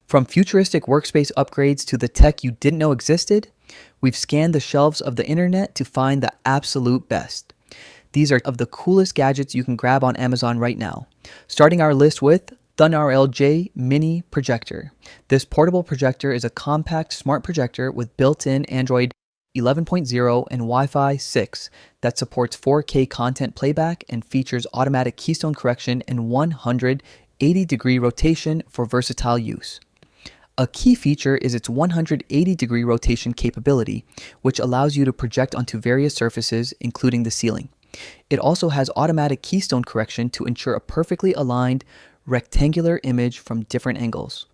From futuristic workspace upgrades to the tech you didn't know existed, we've scanned the shelves of the internet to find the absolute best. These are of the coolest gadgets you can grab on Amazon right now. Starting our list with Thunrlge Mini Projector. This portable projector is a compact smart projector with built-in Android 11.0 and Wi-Fi 6 that supports 4K content playback and features automatic keystone correction and 180-degree rotation for versatile use. A key feature is its 180-degree rotation capability, which allows you to project onto various surfaces, including the ceiling. It also has automatic keystone correction to ensure a perfectly aligned rectangular image from different angles.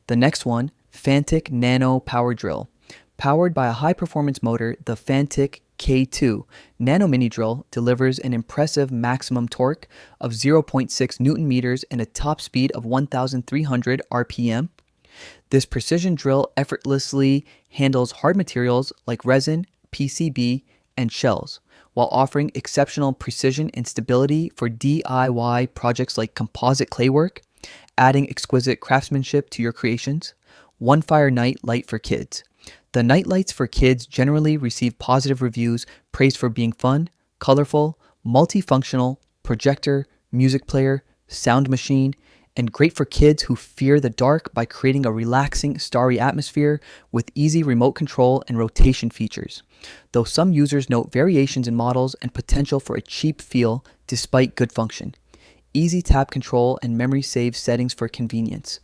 The next one, Fanttik Nano Power Drill. Powered by a high-performance motor, the Fanttik K2 Nano Mini Drill delivers an impressive maximum torque of 0.6 Newton meters and a top speed of 1,300 RPM. This precision drill effortlessly handles hard materials like resin, PCB, and shells, while offering exceptional precision and stability for DIY projects like composite clay work, adding exquisite craftsmanship to your creations. OneFire Night Light for Kids. The night lights for kids generally receive positive reviews, praised for being fun, colorful, multifunctional, projector, music player, sound machine, and great for kids who fear the dark by creating a relaxing, starry atmosphere with easy remote control and rotation features, though some users note variations in models and potential for a cheap feel despite good function. Easy tap control and memory save settings for convenience.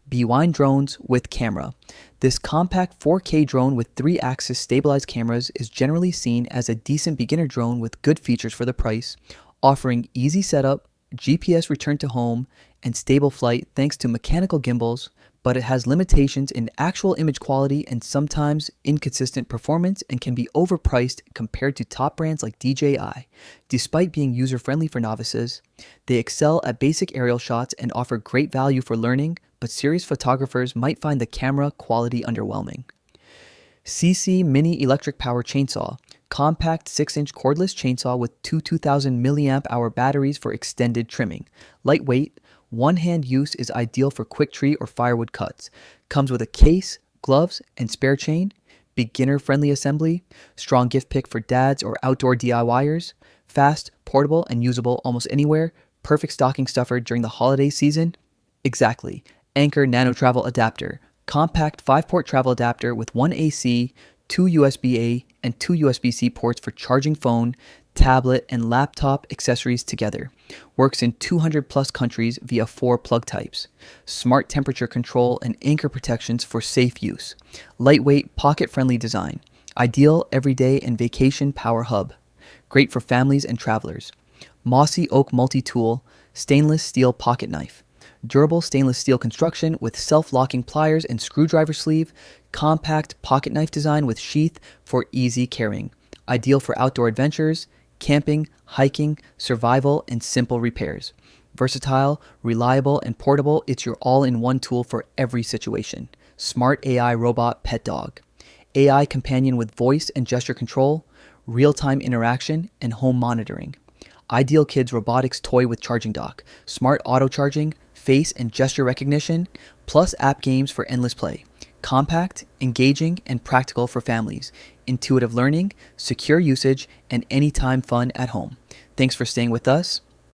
Bwine Drones with camera. This compact 4K drone with 3-axis stabilized cameras is generally seen as a decent beginner drone with good features for the price, offering easy setup, GPS return to home, and stable flight thanks to mechanical gimbals, but it has limitations in actual image quality and sometimes inconsistent performance and can be overpriced compared to top brands like DJI. Despite being user-friendly for novices, they excel at basic aerial shots and offer great value for learning, but serious photographers might find the camera quality underwhelming. Seesii Mini Electric Power Chainsaw. Compact 6-inch cordless chainsaw with two 2000 mAh batteries for extended trimming. Lightweight, one-hand use is ideal for quick tree or firewood cuts. Comes with a case, gloves, and spare chain. Beginner-friendly assembly. Strong gift pick for dads or outdoor DIYers. Fast, portable, and usable almost anywhere. Perfect stocking stuffer during the holiday season. Exactly. Anker Nano Travel Adapter. Compact 5-port travel adapter with one AC, two USB-A, and two USB-C ports for charging phone, tablet, and laptop accessories together. Works in 200 plus countries via 4 plug types. Smart temperature control and anchor protections for safe use. Lightweight, pocket-friendly design. Ideal everyday and vacation power hub. Great for families and travelers. Mossy Oak Multitool Stainless Steel Pocket Knife. Durable stainless steel construction with self-locking pliers and screwdriver sleeve. Compact pocket knife design with sheath for easy carrying. Ideal for outdoor adventures, camping, hiking, survival, and simple repairs. Versatile, reliable, and portable, it's your all-in-one tool for every situation. Smart AI robot pet dog. AI companion with voice and gesture control, real-time interaction, and home monitoring. Ideal kids robotics toy with charging dock. Smart auto charging, face and gesture recognition, plus app games for endless play. Compact, engaging, and practical for families. Intuitive learning, secure usage, and anytime fun at home. Thanks for staying with us.